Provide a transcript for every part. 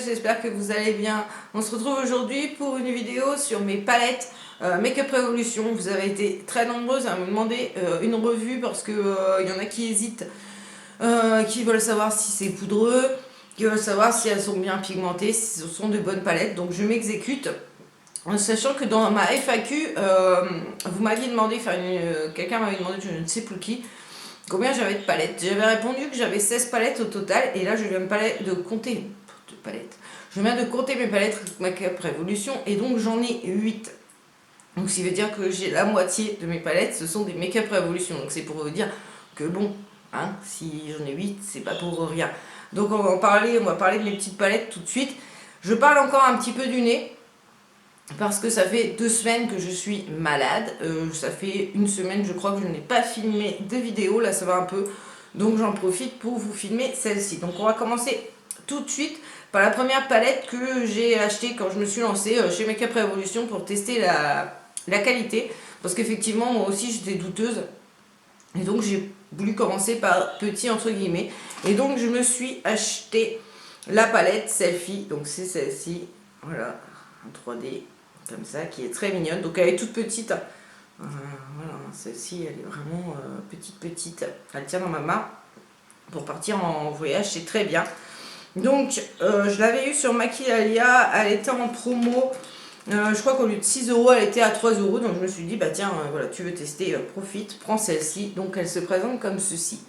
j'espère que vous allez bien. On se retrouve aujourd'hui pour une vidéo sur mes palettes Make-up Revolution. Vous avez été très nombreuses à me demander une revue parce que y en a qui hésitent, qui veulent savoir si c'est poudreux, qui veulent savoir si elles sont bien pigmentées, si ce sont de bonnes palettes. Donc je m'exécute. En sachant que dans ma FAQ, vous m'aviez demandé, quelqu'un m'avait demandé, je ne sais plus qui, combien j'avais de palettes. J'avais répondu que j'avais 16 palettes au total, et là je viens de compter Je viens de compter mes palettes Make-up Revolution, et donc j'en ai 8. Donc ce qui veut dire que j'ai la moitié de mes palettes, ce sont des Make-up Revolution. Donc c'est pour vous dire que bon, hein, si j'en ai 8, c'est pas pour rien. Donc on va parler de mes petites palettes tout de suite. Je parle encore un petit peu du nez, parce que ça fait 2 semaines que je suis malade. Ça fait 1 semaine, je crois, que je n'ai pas filmé de vidéo. Là, ça va un peu. Donc, j'en profite pour vous filmer celle-ci. Donc, on va commencer tout de suite par la première palette que j'ai achetée quand je me suis lancée chez Make-up Revolution pour tester la qualité. Parce qu'effectivement, moi aussi, j'étais douteuse. Et donc, j'ai voulu commencer par petit, entre guillemets. Et donc, je me suis acheté la palette Selfie. Donc, c'est celle-ci. Voilà, en 3D. Comme ça, qui est très mignonne. Donc elle est toute petite. Voilà, celle-ci elle est vraiment petite. Elle tient dans ma main pour partir en voyage, c'est très bien. Donc je l'avais eu sur Maquillalia, elle était en promo. Je crois qu'au lieu de 6 €, elle était à 3 €. Donc je me suis dit, bah tiens, voilà, tu veux tester, profite, prends celle-ci. Donc elle se présente comme ceci.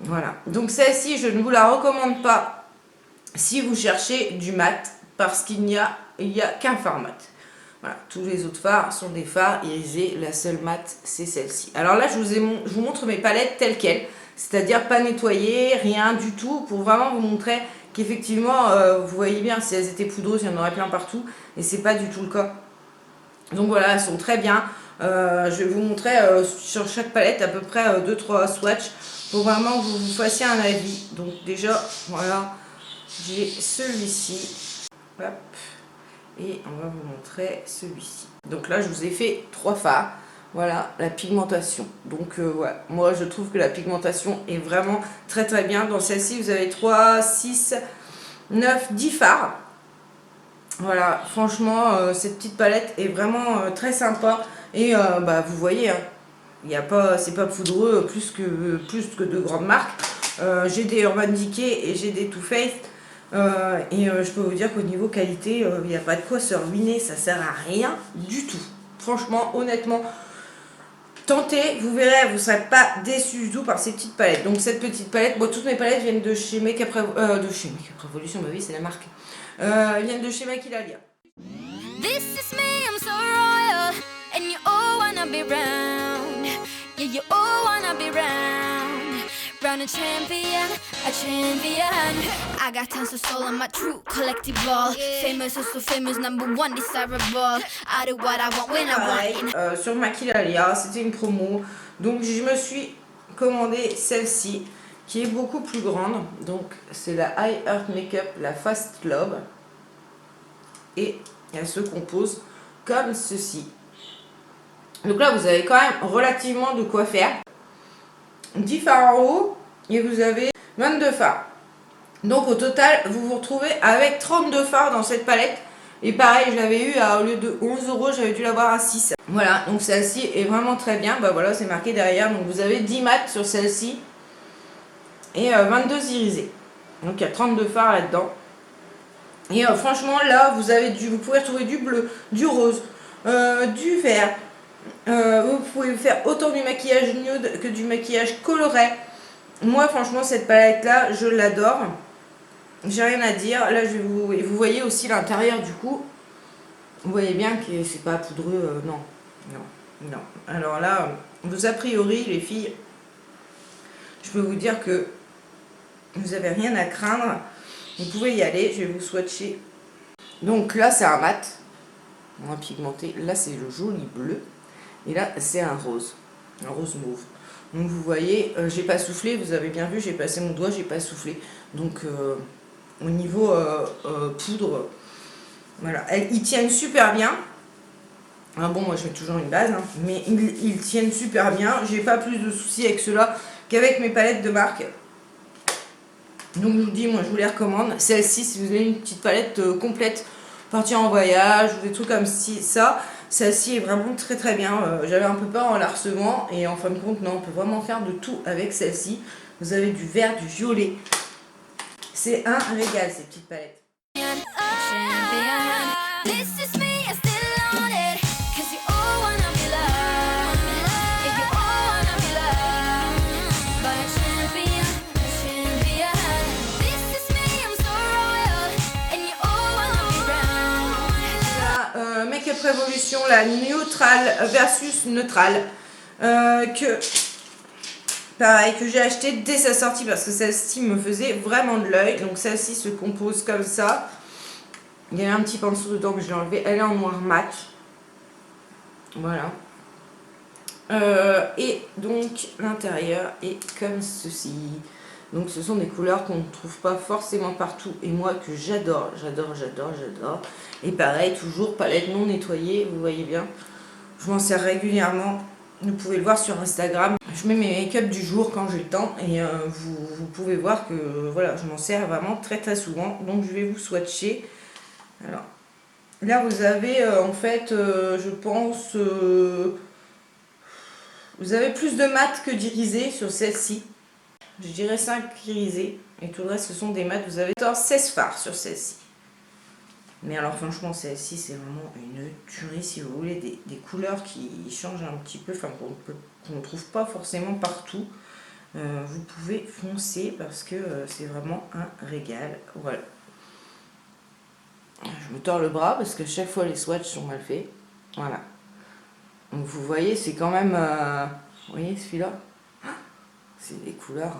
Voilà. Donc celle-ci, je ne vous la recommande pas si vous cherchez du mat, parce qu'il n'y a qu'un fard mat. Voilà, tous les autres fards sont des fards irisés, la seule mat c'est celle-ci. Alors là je vous montre mes palettes telles quelles, c'est-à-dire pas nettoyées, rien du tout, pour vraiment vous montrer qu'effectivement vous voyez bien, si elles étaient poudreuses il y en aurait plein partout, et c'est pas du tout le cas. Donc voilà, elles sont très bien. Je vais vous montrer sur chaque palette à peu près 2-3 swatchs pour vraiment que vous fassiez un avis. Donc déjà voilà, j'ai celui-ci, hop. Et on va vous montrer celui-ci. Donc là, je vous ai fait 3 fards. Voilà, la pigmentation. Donc, ouais, moi, je trouve que la pigmentation est vraiment très très bien. Dans celle-ci, vous avez 3, 6, 9, 10 fards. Voilà, franchement, cette petite palette est vraiment très sympa. Et bah, vous voyez, hein, c'est pas poudreux plus que de grandes marques. J'ai des Urban Decay et j'ai des Too Faced. Je peux vous dire qu'au niveau qualité, il n'y a pas de quoi se ruiner, ça sert à rien du tout. Franchement, honnêtement, tentez, vous verrez, vous ne serez pas déçus du tout par ces petites palettes. Donc cette petite palette, bon, toutes mes palettes viennent de chez Make-up Revolution, bah oui, c'est la marque. Viennent de chez Maquillalia. This is me, I'm so royal, and you all wanna be round. Yeah, you all wanna be round. Round a champion. I got tons of soul on my true collectible. Famous, so famous, #1 desirable. I do what I want when I want. Sur Maquillalia, c'était une promo. Donc je me suis commandé celle-ci, qui est beaucoup plus grande. Donc c'est la High Earth Makeup, la Fast Globe. Et elle se compose comme ceci. Donc là, vous avez quand même relativement de quoi faire. 10 fards en haut et vous avez 22 fards. Donc au total, vous vous retrouvez avec 32 fards dans cette palette. Et pareil, je l'avais eu au lieu de 11 €, j'avais dû l'avoir à 6. Voilà, donc celle-ci est vraiment très bien. Bah voilà, c'est marqué derrière. Donc vous avez 10 mats sur celle-ci et 22 irisés. Donc il y a 32 fards là-dedans. Et franchement, là, vous pouvez retrouver du bleu, du rose, du vert. Vous pouvez faire autant du maquillage nude que du maquillage coloré. Moi franchement cette palette là je l'adore, j'ai rien à dire. Là vous voyez aussi l'intérieur, du coup vous voyez bien que c'est pas poudreux. Non. Alors là, a priori les filles, je peux vous dire que vous avez rien à craindre, vous pouvez y aller. Je vais vous swatcher. Donc là c'est un mat, on va pigmenter. Là c'est le joli bleu. Et là, c'est un rose mauve. Donc vous voyez, j'ai pas soufflé, vous avez bien vu, j'ai passé mon doigt, j'ai pas soufflé. Donc au niveau poudre, voilà, ils tiennent super bien. Alors bon, moi je mets toujours une base, hein, mais ils tiennent super bien. J'ai pas plus de soucis avec ceux-là qu'avec mes palettes de marque. Donc je vous dis, moi je vous les recommande. Celle-ci, si vous avez une petite palette complète, partir en voyage ou des trucs comme ça, celle-ci est vraiment très très bien. J'avais un peu peur en la recevant et en fin de compte, non, on peut vraiment faire de tout avec celle-ci. Vous avez du vert, du violet. C'est un régal ces petites palettes. Make-up Revolution, la Neutral versus Neutral, que pareil, que j'ai acheté dès sa sortie parce que celle-ci me faisait vraiment de l'œil. Donc celle-ci se compose comme ça. Il y a un petit pinceau dedans que je l'ai enlevé. Elle est en noir mat. Voilà. Et donc l'intérieur est comme ceci. Donc ce sont des couleurs qu'on ne trouve pas forcément partout et moi que j'adore, j'adore, j'adore, j'adore. Et pareil, toujours palette non nettoyée, vous voyez bien. Je m'en sers régulièrement, vous pouvez le voir sur Instagram. Je mets mes make-up du jour quand j'ai le temps et vous pouvez voir que voilà, je m'en sers vraiment très très souvent. Donc je vais vous swatcher. Alors là vous avez en fait, je pense, vous avez plus de mat que d'irisé sur celle-ci. Je dirais 5 irisés et tout le reste ce sont des mats. Vous avez 16 fards sur celle-ci. Mais alors franchement celle-ci c'est vraiment une tuerie si vous voulez des couleurs qui changent un petit peu, enfin qu'on ne trouve pas forcément partout. Vous pouvez foncer parce que c'est vraiment un régal. Voilà. Je me tords le bras parce que chaque fois les swatchs sont mal faits. Voilà. Donc vous voyez c'est quand même... vous voyez celui-là ? C'est des couleurs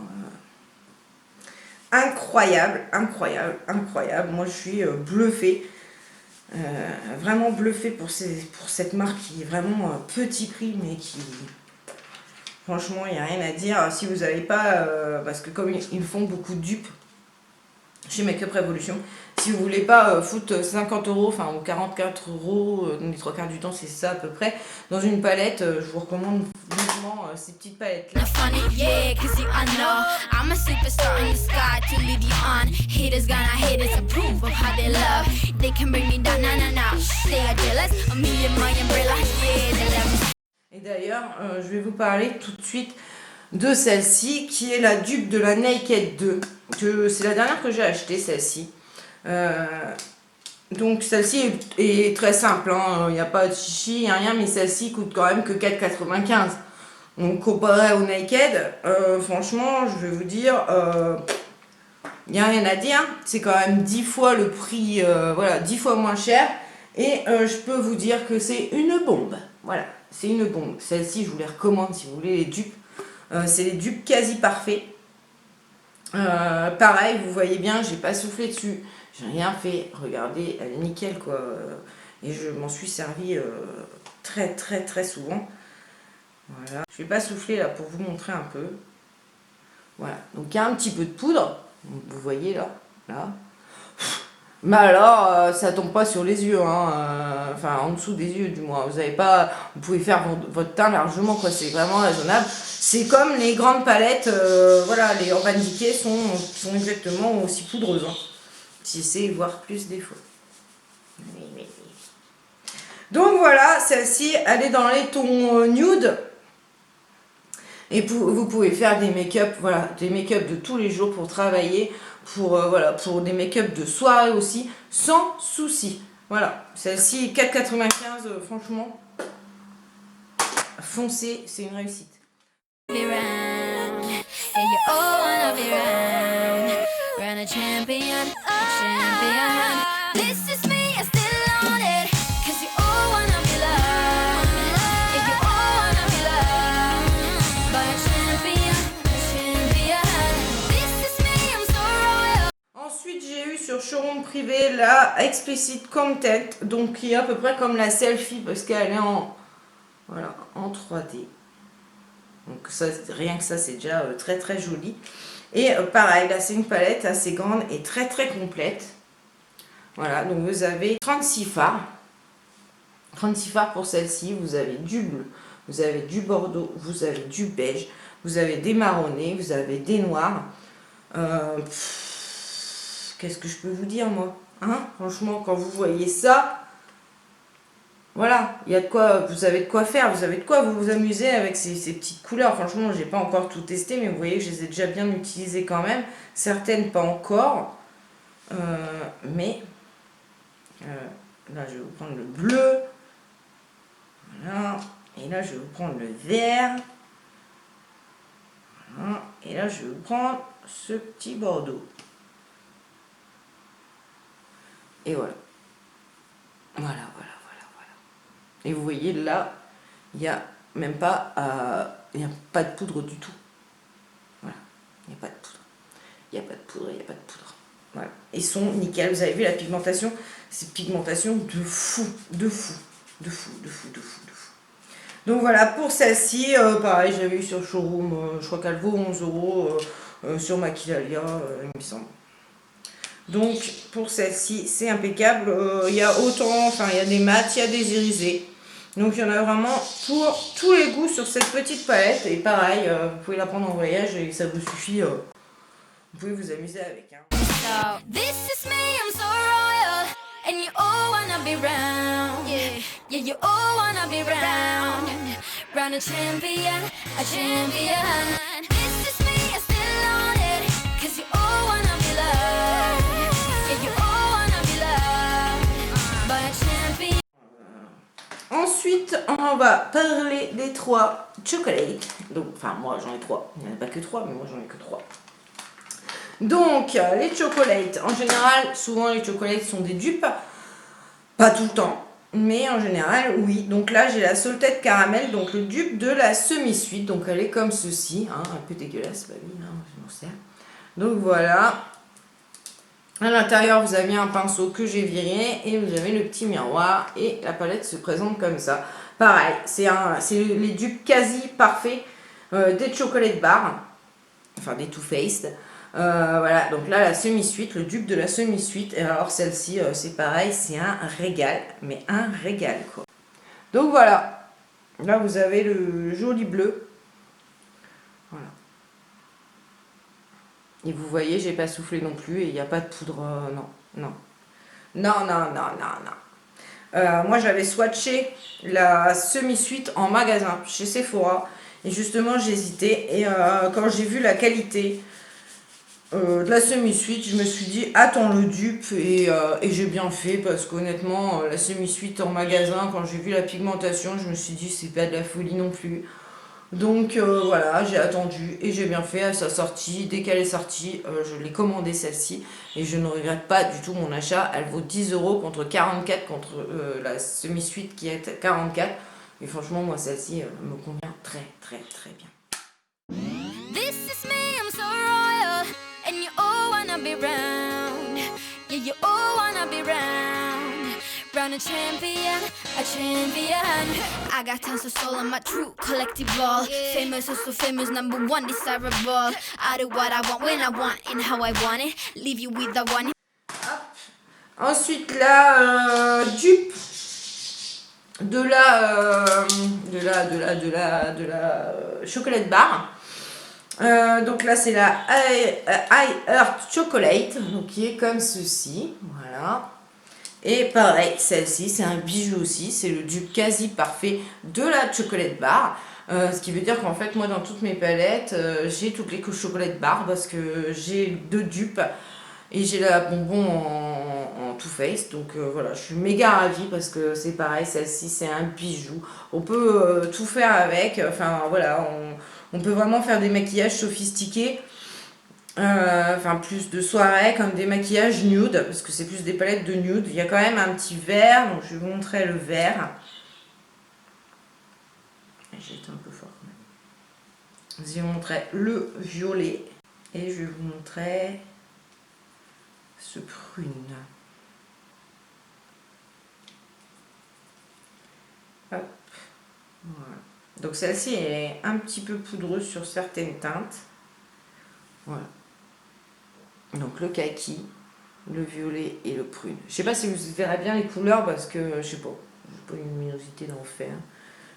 incroyables, incroyables, incroyables. Moi, je suis bluffée. Vraiment bluffée pour cette marque qui est vraiment petit prix, mais qui... Franchement, il n'y a rien à dire. Si vous n'avez pas... parce que comme ils font beaucoup de dupes chez Make-up Revolution, si vous voulez pas foutre 50 €, enfin ou 44 €, les 3 quarts du temps c'est ça à peu près, dans une palette, je vous recommande vivement ces petites palettes là. Et d'ailleurs, je vais vous parler tout de suite de celle-ci qui est la dupe de la Naked 2. C'est la dernière que j'ai achetée, celle-ci. Donc celle-ci est très simple, il n'y a pas de chichi, il n'y a rien, mais celle-ci coûte quand même que 4,95 €. Donc comparé au Naked, franchement, je vais vous dire, il n'y a rien à dire. C'est quand même 10 fois le prix, voilà, 10 fois moins cher. Et je peux vous dire que c'est une bombe. Voilà, c'est une bombe. Celle-ci, je vous les recommande si vous voulez les dupes. C'est les dupes quasi parfaits. Pareil, vous voyez bien, j'ai pas soufflé dessus, j'ai rien fait. Regardez, elle est nickel quoi. Et je m'en suis servi très très très souvent. Voilà. Je vais pas souffler là pour vous montrer un peu. Voilà. Donc il y a un petit peu de poudre. Vous voyez là, là. Mais alors, ça tombe pas sur les yeux, hein, enfin en dessous des yeux du moins. Vous avez pas, vous pouvez faire votre teint largement quoi. C'est vraiment raisonnable. C'est comme les grandes palettes, voilà, les Urban Decay sont exactement aussi poudreuses, hein, si c'est voire plus des fois. Donc voilà, celle-ci, elle est dans les tons nude. Et vous pouvez faire des make-up, voilà, des make-up de tous les jours pour travailler, pour, voilà, pour des make-up de soirée aussi, sans souci. Voilà, celle-ci, 4,95 €, franchement, foncez, c'est une réussite. Sur showroom privé la Explicit Content, donc qui est à peu près comme la selfie parce qu'elle est en, voilà, en 3D. Donc ça, rien que ça c'est déjà très très joli. Et pareil, là c'est une palette assez grande et très très complète. Voilà, donc vous avez 36 fards. 36 fards pour celle-ci, vous avez du bleu, vous avez du bordeaux, vous avez du beige, vous avez des marronnés, vous avez des noirs. qu'est-ce que je peux vous dire, moi, hein? Franchement, quand vous voyez ça, voilà, il y a de quoi, vous avez de quoi faire, vous avez de quoi vous amuser avec ces petites couleurs. Franchement, j'ai pas encore tout testé, mais vous voyez que je les ai déjà bien utilisées quand même. Certaines pas encore, mais là, je vais vous prendre le bleu. Voilà. Et là, je vais vous prendre le vert. Voilà. Et là, je vais vous prendre ce petit bordeaux. Et voilà. Voilà. Et vous voyez, là, il n'y a même pas, il n'y a pas de poudre du tout. Voilà. Il n'y a pas de poudre. Il n'y a pas de poudre, il n'y a pas de poudre. Voilà. Ils sont nickel. Vous avez vu la pigmentation? C'est pigmentation de fou. Donc voilà, pour celle-ci, pareil, j'avais eu sur le showroom, je crois qu'elle vaut 11 € sur Maquillalia, il me semble. Donc pour celle-ci, c'est impeccable. Il y a autant, enfin il y a des mats, il y a des irisés. Donc il y en a vraiment pour tous les goûts sur cette petite palette. Et pareil, vous pouvez la prendre en voyage et ça vous suffit. Vous pouvez vous amuser avec. Hein. So, this is me, I'm so royal, and you all wanna be round. Yeah, you all wanna be round. Round a champion, a champion. This is me, I'm still on it, cause you all wanna be loved. Yeah, you all wanna be loved by a champion. Ensuite, on va parler des 3 chocolates. Donc, enfin, moi j'en ai 3. Il n'y en a pas que 3, mais moi j'en ai que 3. Donc, les chocolates, en général, souvent les chocolates sont des dupes, pas tout le temps, mais en général, oui. Donc là, j'ai la Salted Caramel, donc le dupe de la semi-suite, donc elle est comme ceci, hein, un peu dégueulasse, bah oui, hein, je m'en sers. Donc voilà, à l'intérieur, vous avez un pinceau que j'ai viré, et vous avez le petit miroir, et la palette se présente comme ça. Pareil, c'est les dupes quasi parfaits des chocolate bars, enfin des Too Faced. Voilà, donc là la semi-suite, le dupe de la semi-suite. Et alors celle-ci, c'est pareil, c'est un régal, mais un régal quoi. Donc voilà, là vous avez le joli bleu. Voilà. Et vous voyez, j'ai pas soufflé non plus et il n'y a pas de poudre, non. Moi j'avais swatché la semi-suite en magasin chez Sephora et justement j'hésitais et quand j'ai vu la qualité de la semi-suite, je me suis dit attends le dupe et j'ai bien fait parce qu'honnêtement la semi-suite en magasin, quand j'ai vu la pigmentation, je me suis dit c'est pas de la folie non plus. Donc voilà, j'ai attendu et j'ai bien fait à sa sortie. Dès qu'elle est sortie, je l'ai commandée celle-ci et je ne regrette pas du tout mon achat. Elle vaut 10 € contre 44 contre la semi-suite qui est 44. Et franchement, moi celle-ci me convient très bien. This is me, I'm so royal, and you all wanna be round. Yeah, you all wanna be round. Round a champion, a champion. I got tons of soul on my true collective ball. Famous, also famous, number one desirable. I do what I want, when I want, and how I want it. Leave you with the one. Ensuite, la dupe de la chocolate bar. Donc là c'est la I Heart Chocolate, donc qui est comme ceci, voilà. Et pareil, celle-ci c'est un bijou aussi, c'est le dupe quasi parfait de la chocolate bar. Ce qui veut dire qu'en fait moi dans toutes mes palettes j'ai toutes les chocolate bar parce que j'ai 2 dupes et j'ai la bonbon en Too Faced. Donc voilà, je suis méga ravie parce que c'est pareil, celle-ci c'est un bijou. On peut tout faire avec, enfin voilà, on peut vraiment faire des maquillages sophistiqués, enfin plus de soirée, comme des maquillages nude, parce que c'est plus des palettes de nude. Il y a quand même un petit vert, donc je vais vous montrer le vert. J'ai été un peu fort quand même. Je vais vous montrer le violet et je vais vous montrer ce prune. Hop, voilà. Donc celle-ci est un petit peu poudreuse sur certaines teintes. Voilà. Donc le kaki, le violet et le prune. Je sais pas si vous verrez bien les couleurs parce que je sais pas, j'ai pas une luminosité d'enfer.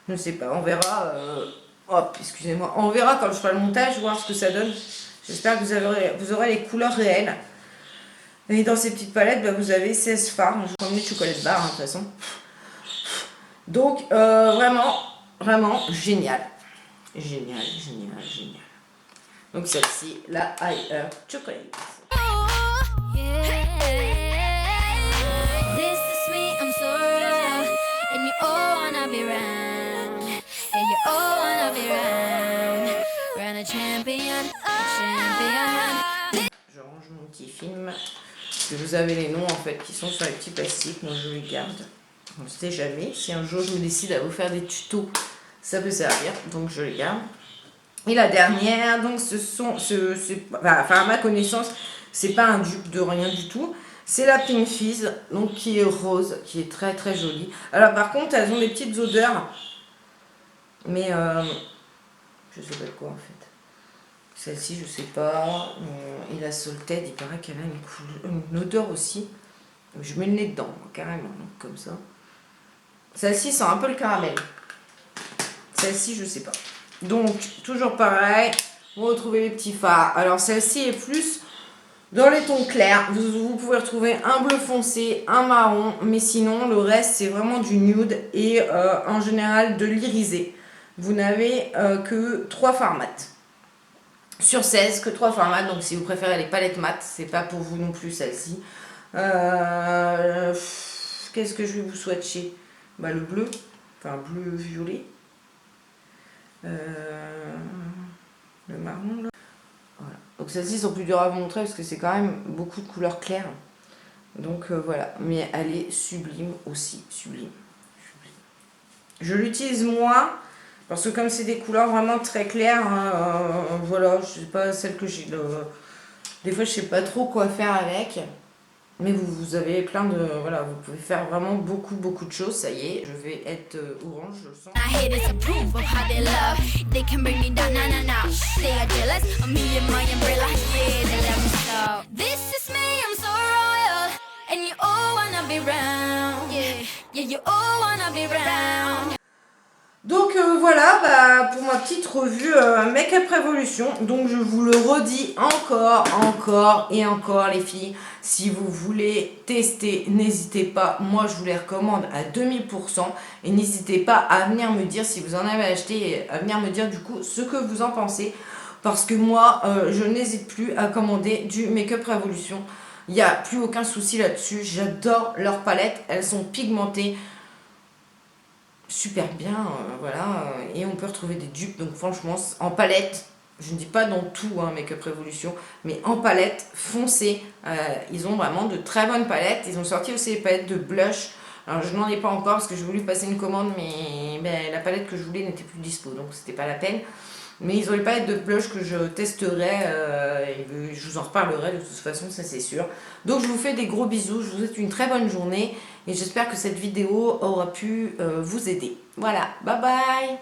Je ne sais pas, on verra. Hop, excusez-moi, on verra quand je ferai le montage, voir ce que ça donne. J'espère que vous aurez les couleurs réelles. Et dans ces petites palettes, bah, vous avez 16 fards. Je prends une chocolat barre, hein, de toute façon. Donc, vraiment génial. Génial. Donc, celle-ci, la Higher Chocolate. Je range mon petit film. Vous avez les noms en fait qui sont sur les petits plastiques. Moi, je les garde. On ne sait jamais. Si un jour je me décide à vous faire des tutos, ça peut servir. Donc, je les garde. Et la dernière, donc à ma connaissance, c'est pas un dupe de rien du tout. C'est la Pink Fizz, donc qui est rose, qui est très très jolie. Alors par contre, elles ont des petites odeurs, mais je sais pas de quoi en fait. Celle-ci, je sais pas. Et la Salted, il paraît qu'elle a une odeur aussi. Je mets le nez dedans, carrément, donc, comme ça. Celle-ci sent un peu le caramel. Celle-ci, je sais pas. Donc, toujours pareil, vous retrouvez les petits fards. Alors, celle-ci est plus dans les tons clairs. Vous pouvez retrouver un bleu foncé, un marron, mais sinon, le reste, c'est vraiment du nude et en général de l'irisé. Vous n'avez que 3 fards mat. Sur 16, que 3 fards mat. Donc, si vous préférez les palettes mat, c'est pas pour vous non plus, celle-ci. Qu'est-ce que je vais vous swatcher? Bah, le bleu, enfin bleu-violet. Le marron là. Voilà. Donc celles-ci sont plus dures à vous montrer parce que c'est quand même beaucoup de couleurs claires. Donc voilà, mais elle est sublime aussi, sublime. Je l'utilise moins parce que comme c'est des couleurs vraiment très claires, voilà, je sais pas celle que j'ai. Des fois je sais pas trop quoi faire avec. Mais vous avez plein de... Voilà, vous pouvez faire vraiment beaucoup de choses. Ça y est, je vais être orange, je le sens. Donc voilà, bah, pour ma petite revue Make-up Révolution. Donc je vous le redis encore les filles. Si vous voulez tester, n'hésitez pas. Moi je vous les recommande à 2000%. Et n'hésitez pas à venir me dire si vous en avez acheté. Et à venir me dire du coup ce que vous en pensez. Parce que moi je n'hésite plus à commander du Make-up Révolution. Il n'y a plus aucun souci là-dessus. J'adore leurs palettes. Elles sont pigmentées. Super bien, voilà, et on peut retrouver des dupes, donc franchement, en palette, je ne dis pas dans tout, hein, Make-up Révolution, mais en palette foncée, ils ont vraiment de très bonnes palettes. Ils ont sorti aussi des palettes de blush. Alors je n'en ai pas encore parce que j'ai voulu passer une commande, mais ben, la palette que je voulais n'était plus dispo, donc c'était pas la peine. Mais ils ont les palettes de blush que je testerai et je vous en reparlerai de toute façon, ça c'est sûr. Donc je vous fais des gros bisous, je vous souhaite une très bonne journée et j'espère que cette vidéo aura pu vous aider. Voilà, bye bye!